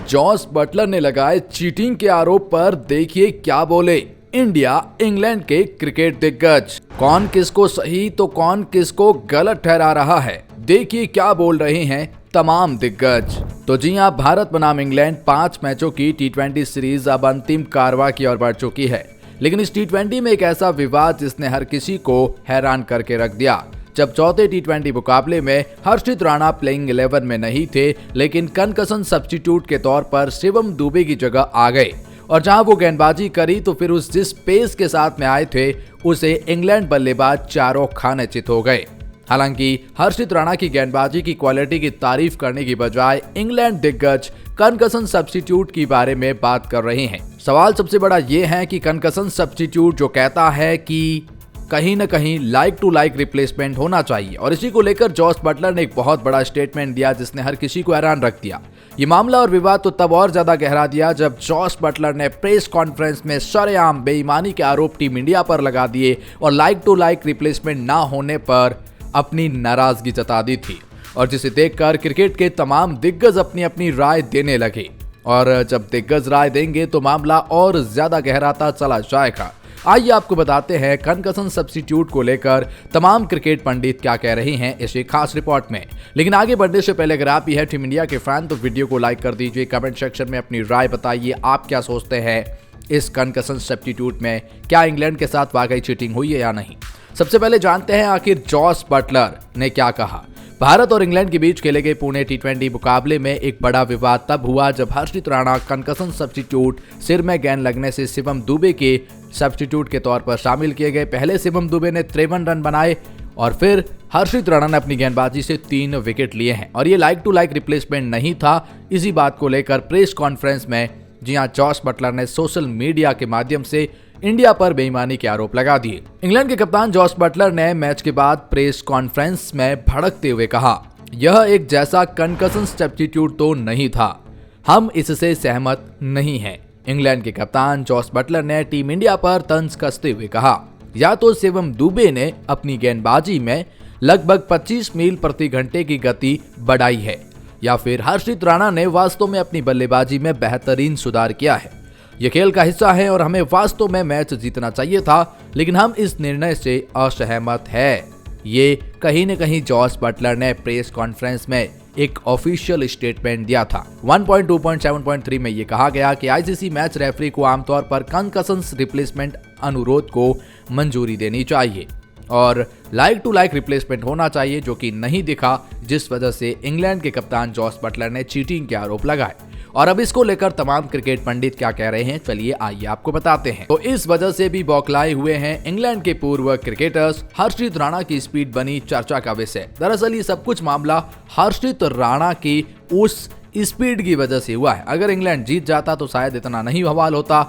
Jos Buttler ने लगाए cheating के आरोप पर देखिए क्या बोले इंडिया इंग्लैंड के क्रिकेट दिग्गज। कौन किसको सही तो कौन किसको गलत ठहरा रहा है, देखिए क्या बोल रहे हैं तमाम दिग्गज। तो जी हां, भारत बनाम इंग्लैंड 5 मैचों की टी20 सीरीज अब अंतिम कारवा की ओर बढ़ चुकी है। लेकिन इस टी20 में एक ऐसा विवाद जिसने हर किसी को हैरान करके रख दिया। जब चौथे टी20 मुकाबले में हर्षित राणा प्लेइंग 11 में नहीं थे, लेकिन कनकसन सब्स्टिट्यूट के तौर पर शिवम दुबे की जगह आ गए और जहां वो गेंदबाजी करी तो फिर उस जिस पेस के साथ में आए थे उसे इंग्लैंड बल्लेबाज चारों खाने चित हो गए। हालांकि हर्षित राणा की गेंदबाजी की क्वालिटी की तारीफ करने की बजाय इंग्लैंड दिग्गज कनकसन सब्स्टिट्यूट के बारे में बात कर रहे हैं। सवाल सबसे बड़ा ये है कि कनकसन सब्स्टिट्यूट जो कहता है कि कहीं न कहीं लाइक टू लाइक रिप्लेसमेंट होना चाहिए, और इसी को लेकर जॉस बटलर ने एक बहुत बड़ा स्टेटमेंट दिया जिसने हर किसी को हैरान रख दिया। ये मामला और विवाद तो तब और ज्यादा गहरा दिया जब जॉस बटलर ने प्रेस कॉन्फ्रेंस में सरेआम बेईमानी के आरोप टीम इंडिया पर लगा दिए और लाइक टू लाइक रिप्लेसमेंट ना होने पर अपनी नाराजगी जता दी थी, और जिसे देखकर क्रिकेट के तमाम दिग्गज अपनी अपनी राय देने लगे। और जब दिग्गज राय देंगे तो मामला और ज्यादा गहराता चला जाएगा। आइए आपको बताते हैं कनकसन सब्स्टिट्यूट को लेकर तमाम क्रिकेट पंडित क्या कह रहे हैं इस खास रिपोर्ट में। लेकिन आगे बढ़ने से पहले अगर आप ही है टीम इंडिया के फैन तो वीडियो को लाइक कर दीजिए, कमेंट सेक्शन में अपनी राय बताइए आप क्या सोचते हैं इस कनकसन सब्स्टिट्यूट में, क्या इंग्लैंड के साथ वाकई चीटिंग हुई है या नहीं। सबसे पहले जानते हैं आखिर जॉस बटलर ने क्या कहा। भारत और इंग्लैंड के बीच खेले गए पुणे टी20 मुकाबले में एक बड़ा विवाद तब हुआ जब हर्षित राणा कनकसन सब्स्टिट्यूट सिर में गेंद लगने से शिवम दुबे के सब्स्टिट्यूट के तौर पर शामिल किए गए। पहले शिवम दुबे ने 53 रन बनाए और फिर हर्षित राणा ने अपनी गेंदबाजी से 3 विकेट लिए हैं, और ये लाइक टू लाइक रिप्लेसमेंट नहीं था। इसी बात को लेकर प्रेस कॉन्फ्रेंस में जी हां, जॉस बटलर ने सोशल मीडिया के माध्यम से इंडिया पर बेईमानी के आरोप लगा दिए। इंग्लैंड के कप्तान जॉस बटलर ने मैच के बाद प्रेस कॉन्फ्रेंस में भड़कते हुए कहा, यह एक जैसा कनकसन सब्स्टिट्यूट तो नहीं था, हम इससे सहमत नहीं हैं। इंग्लैंड के कप्तान जॉस बटलर ने टीम इंडिया पर तंज कसते हुए कहा, या तो शिवम दुबे ने अपनी गेंदबाजी में लगभग 25 मील प्रति घंटे की गति बढ़ाई है, या फिर हर्षित राणा ने वास्तव में अपनी बल्लेबाजी में बेहतरीन सुधार किया है। यह खेल का हिस्सा है और हमें वास्तव में मैच जीतना चाहिए था, लेकिन हम इस निर्णय से असहमत है। ये कहीं न कहीं जॉस बटलर ने प्रेस कॉन्फ्रेंस में एक ऑफिशियल स्टेटमेंट दिया था। 1.2.7.3 में ये कहा गया कि आईसीसी मैच रेफरी को आमतौर पर कनकसन रिप्लेसमेंट अनुरोध को मंजूरी देनी चाहिए और लाइक टू लाइक रिप्लेसमेंट होना चाहिए, जो कि नहीं दिखा, जिस वजह से इंग्लैंड के कप्तान जॉस बटलर ने चीटिंग के आरोप लगाए। और अब इसको लेकर तमाम क्रिकेट पंडित क्या कह रहे हैं, चलिए आइए आपको बताते हैं। तो इस वजह से भी बौखलाए हुए हैं इंग्लैंड के पूर्व क्रिकेटर्स। हर्षित राणा की स्पीड बनी चर्चा का विषय। दरअसल ये सब कुछ मामला हर्षित राणा की उस स्पीड की वजह से हुआ है। अगर इंग्लैंड जीत जाता तो शायद इतना नहीं बवाल होता।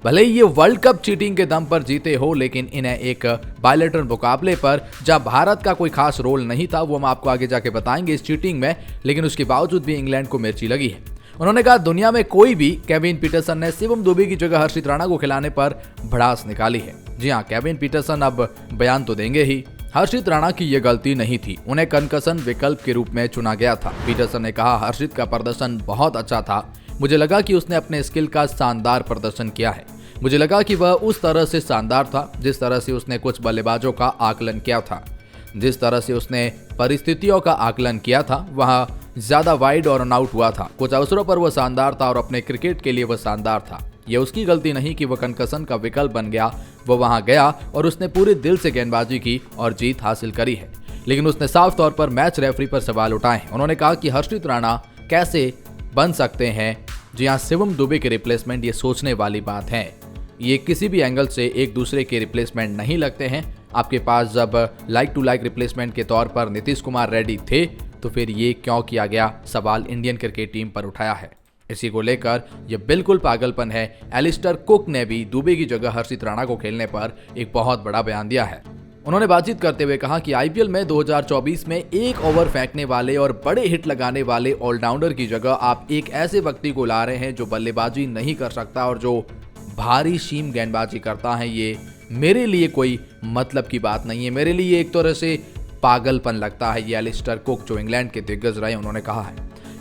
भले ही ये वर्ल्ड कप चीटिंग के दम पर जीते हो, लेकिन इन्हें एक बायलैटरल मुकाबले पर जब भारत का कोई खास रोल नहीं था, वो हम आपको आगे जाके बताएंगे इस चीटिंग में, लेकिन उसके बावजूद भी इंग्लैंड को मिर्ची लगी है। उन्होंने कहा, दुनिया में कोई भी केविन पीटरसन ने शिवम दुबे की जगह हर्षित राणा को खिलाने पर भड़ास निकाली है। जी हां, केविन पीटरसन अब बयान तो देंगे ही। हर्षित राणा की यह गलती नहीं थी, उन्हें कनकसन विकल्प के रूप में चुना गया था। पीटरसन ने कहा, हर्षित का प्रदर्शन बहुत अच्छा था, मुझे लगा कि उसने अपने स्किल का शानदार प्रदर्शन किया है। मुझे लगा कि वह उस तरह से शानदार था जिस तरह से उसने कुछ बल्लेबाजों का आकलन किया था, जिस तरह से उसने परिस्थितियों का आकलन किया था, वह ज्यादा वाइड और रनआउट हुआ था। कुछ अवसरों पर वह शानदार था और अपने क्रिकेट के लिए वह शानदार था। यह उसकी गलती नहीं कि वह कनकसन का विकल्प बन गया। वह वहां गया और उसने पूरे दिल से गेंदबाजी की और जीत हासिल करी है, लेकिन उसने साफ तौर पर मैच रेफरी पर सवाल उठाए हैं। उन्होंने कहा कि हर्षित राणा कैसे बन सकते हैं। जी हां, शिवम दुबे के रिप्लेसमेंट ये सोचने वाली बात है। ये किसी भी एंगल से एक दूसरे के रिप्लेसमेंट नहीं लगते हैं। आपके पास जब लाइक टू लाइक रिप्लेसमेंट के तौर पर नीतीश कुमार रेड्डी थे तो फिर ये क्यों किया गया, सवाल इंडियन क्रिकेट टीम पर उठाया है। इसी को लेकर यह बिल्कुल पागलपन है। एलिस्टर कुक ने भी दुबे की जगह हर्षित राणा को खेलने पर एक बहुत बड़ा बयान दिया है। उन्होंने बातचीत करते हुए कहा कि आईपीएल में 2024 में एक ओवर फेंकने वाले और बड़े हिट लगाने वाले ऑलराउंडर की जगह आप एक ऐसे व्यक्ति को ला रहे हैं जो बल्लेबाजी नहीं कर सकता और जो भारी सीम गेंदबाजी करता है। ये मेरे लिए कोई मतलब की बात नहीं है, मेरे लिए एक तरह से पागलपन लगता है। ये एलिस्टर कुक जो इंग्लैंड के दिग्गज रहे उन्होंने कहा है।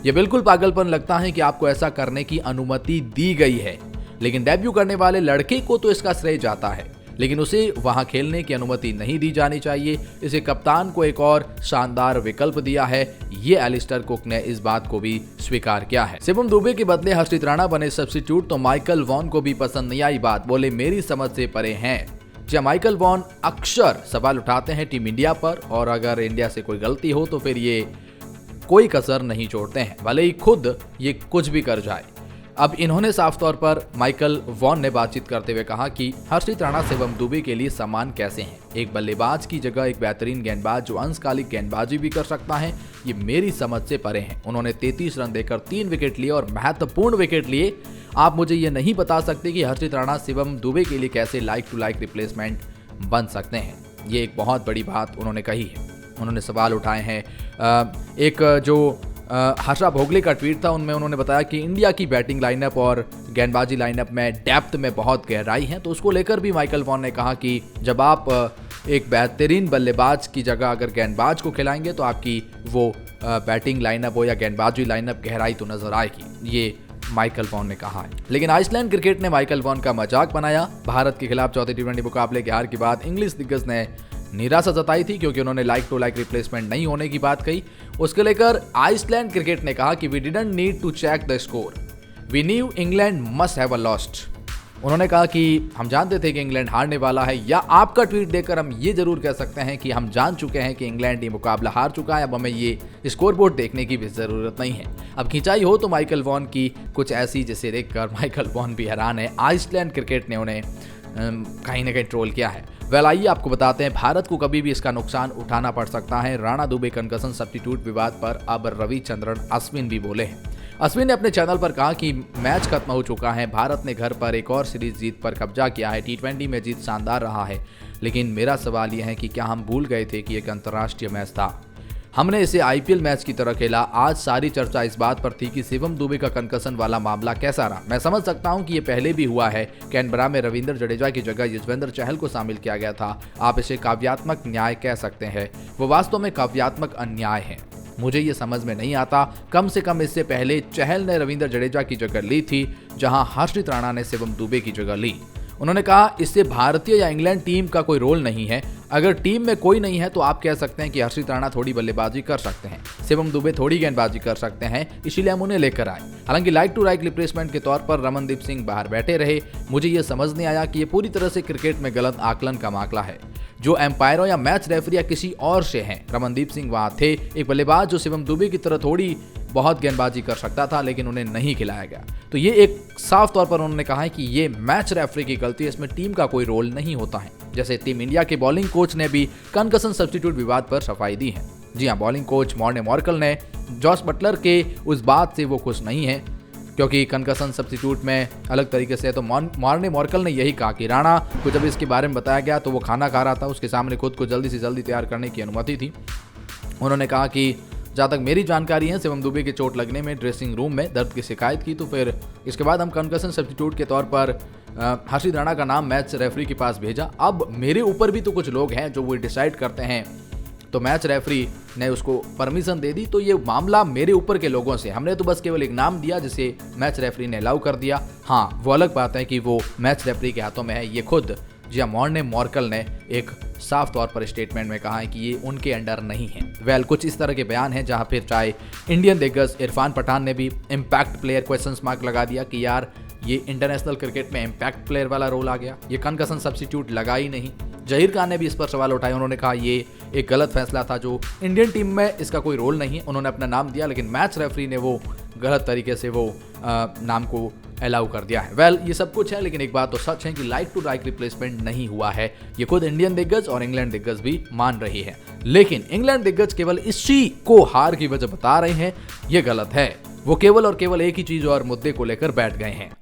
ये बिल्कुल पागलपन लगता है कि आपको ऐसा करने की अनुमति दी गई है, लेकिन डेब्यू करने वाले लड़के को तो इसका श्रेय जाता है, लेकिन उसे वहां खेलने की अनुमति नहीं दी जानी चाहिए। इसे कप्तान को एक और शानदार विकल्प दिया है, ये एलिस्टर कुक ने इस बात को भी स्वीकार किया है। शिवम दुबे के बदले हर्षित राणा बने सब्स्टिट्यूट तो माइकल वॉन को भी पसंद नहीं आई बात, बोले मेरी समझ से परे हैं। जब माइकल वॉन अक्सर सवाल उठाते हैं टीम इंडिया पर, और अगर इंडिया से कोई गलती हो तो फिर ये कोई कसर नहीं छोड़ते हैं, भले ही खुद ये कुछ भी कर जाए। अब इन्होंने साफ तौर पर माइकल वॉन ने बातचीत करते हुए कहा कि हर्षित राणा शिवम दुबे के लिए समान कैसे हैं। एक बल्लेबाज की जगह एक बेहतरीन गेंदबाज जो अंशकालिक गेंदबाजी भी कर सकता है, ये मेरी समझ से परे हैं। उन्होंने 33 रन देकर 3 विकेट लिए और महत्वपूर्ण विकेट लिए। आप मुझे ये नहीं बता सकते कि हर्षित राणा शिवम दुबे के लिए कैसे लाइक टू लाइक रिप्लेसमेंट बन सकते हैं। ये एक बहुत बड़ी बात उन्होंने कही है। उन्होंने सवाल उठाए हैं, एक जो हर्षा भोगले का ट्वीट था, उनमें उन्होंने बताया कि इंडिया की बैटिंग लाइनअप और गेंदबाजी लाइनअप में डेप्थ में बहुत गहराई है। तो उसको लेकर भी माइकल वॉन ने कहा कि जब आप एक बेहतरीन बल्लेबाज की जगह अगर गेंदबाज को खिलाएंगे तो आपकी वो बैटिंग लाइनअप हो या गेंदबाजी लाइनअप गहराई तो नजर आएगी, ये माइकल वॉन ने कहा है। लेकिन आइसलैंड क्रिकेट ने माइकल वॉन का मजाक बनाया। भारत के खिलाफ चौथे टी20 मुकाबले के हार के बाद इंग्लिश दिग्गज ने निराशा जताई थी, क्योंकि उन्होंने लाइक टू लाइक रिप्लेसमेंट नहीं होने की बात कही। उसके लेकर आइसलैंड क्रिकेट ने कहा कि we didn't need to check the score, we knew England must have lost. उन्होंने कहा कि हम जानते थे कि इंग्लैंड हारने वाला है, या आपका ट्वीट देखकर हम ये जरूर कह सकते हैं कि हम जान चुके हैं कि इंग्लैंड ये मुकाबला हार चुका है, अब हमें ये स्कोरबोर्ड देखने की भी जरूरत नहीं है। अब खिंचाई हो तो माइकल वॉन की कुछ ऐसी, जिसे देखकर माइकल वॉन भी हैरान है। आइसलैंड क्रिकेट ने उन्हें कहीं ना कहीं ट्रोल किया है। वेल आइए आपको बताते हैं, भारत को कभी भी इसका नुकसान उठाना पड़ सकता है। राणा दुबे कंकशन सब्स्टिट्यूट विवाद पर अब रविचंद्रन अश्विन भी बोले हैं। अश्विन ने अपने चैनल पर कहा कि मैच खत्म हो चुका है, भारत ने घर पर एक और सीरीज जीत पर कब्जा किया है, टी20 में जीत शानदार रहा है, लेकिन मेरा सवाल यह है कि क्या हम भूल गए थे कि एक अंतर्राष्ट्रीय मैच था, हमने इसे आईपीएल मैच की तरह खेला। आज सारी चर्चा इस बात पर थी कि शिवम दुबे का कंकशन वाला मामला कैसा रहा। मैं समझ सकता हूं कि ये पहले भी हुआ है, कैनबरा में रविंद्र जडेजा की जगह युजवेंद्र चहल को शामिल किया गया था। आप इसे काव्यात्मक न्याय कह सकते हैं, वो वास्तव में काव्यात्मक अन्याय है। मुझे ये समझ में नहीं आता, कम से कम इससे पहले चहल ने रविंद्र जडेजा की जगह ली थी, जहां हर्षित राणा ने शिवम दुबे की जगह ली। उन्होंने कहा इससे भारतीय या इंग्लैंड टीम का कोई रोल नहीं है। अगर टीम में कोई नहीं है तो आप कह सकते हैं कि हर्षित राणा थोड़ी बल्लेबाजी कर सकते हैं, शिवम दुबे थोड़ी गेंदबाजी कर सकते हैं, इसीलिए हम उन्हें लेकर आए। हालांकि लाइक टू लाइक रिप्लेसमेंट के तौर पर रमनदीप सिंह बाहर बैठे रहे। मुझे ये समझ नहीं आया कि ये पूरी तरह से क्रिकेट में गलत आकलन का मामला है, जो एम्पायरों या मैच रेफरी या किसी और से हैं। रमनदीप सिंह वहां थे, एक बल्लेबाज जो शिवम दुबे की तरह थोड़ी बहुत गेंदबाजी कर सकता था, लेकिन उन्हें नहीं खिलाया गया। तो ये एक साफ तौर पर उन्होंने कहा है कि ये मैच रेफरी की गलती है, इसमें टीम का कोई रोल नहीं होता है। जैसे टीम इंडिया के बॉलिंग कोच ने भी कंकशन सब्स्टिट्यूट विवाद पर सफाई दी है। जी हाँ, बॉलिंग कोच मॉर्ने मॉर्कल ने जॉस बटलर के उस बात से वो खुश नहीं है, क्योंकि कंकशन सब्स्टिट्यूट में अलग तरीके से, तो मॉर्ने मॉर्कल ने यही कहा कि राणा को जब इसके बारे में बताया गया तो वो खाना खा रहा था, उसके सामने खुद को जल्दी से जल्दी तैयार करने की अनुमति थी। उन्होंने कहा कि जहाँ तक मेरी जानकारी है, शिवम दुबे के चोट लगने में ड्रेसिंग रूम में दर्द की शिकायत की, तो फिर इसके बाद हम कंकशन सब्स्टिट्यूट के तौर पर हर्षित राणा का नाम मैच रेफरी के पास भेजा। अब मेरे ऊपर भी तो कुछ लोग हैं जो वो डिसाइड करते हैं, तो मैच रेफरी ने उसको परमिशन दे दी, तो ये मामला मेरे ऊपर के लोगों से, हमने तो बस केवल एक नाम दिया जिसे मैच रेफरी ने अलाउ कर दिया। हाँ, वो अलग बात है कि वो मैच रेफरी के हाथों में है, ये खुद जी मॉर्ने मॉर्कल ने एक साफ तौर पर स्टेटमेंट में कहा है कि ये उनके अंडर नहीं है। वेल, कुछ इस तरह के बयान हैं जहां फिर चाहे इंडियन दिग्गज इरफान पठान ने भी इम्पैक्ट प्लेयर क्वेश्चन मार्क लगा दिया कि यार ये इंटरनेशनल क्रिकेट में इम्पैक्ट प्लेयर वाला रोल आ गया, ये कंकशन सब्स्टिट्यूट लगा ही नहीं। जहीर खान ने भी इस पर सवाल उठाए, उन्होंने कहा ये एक गलत फैसला था, जो इंडियन टीम में इसका कोई रोल नहीं है। उन्होंने अपना नाम दिया, लेकिन मैच रेफरी ने वो गलत तरीके से वो नाम को अलाउ कर दिया है। वेल, ये सब कुछ है, लेकिन एक बात तो सच है कि लाइक टू लाइक रिप्लेसमेंट नहीं हुआ है। ये खुद इंडियन दिग्गज और इंग्लैंड दिग्गज भी मान रही है, लेकिन इंग्लैंड दिग्गज केवल इसी को हार की वजह बता रहे हैं, ये गलत है। वो केवल और केवल एक ही चीज और मुद्दे को लेकर बैठ गए हैं।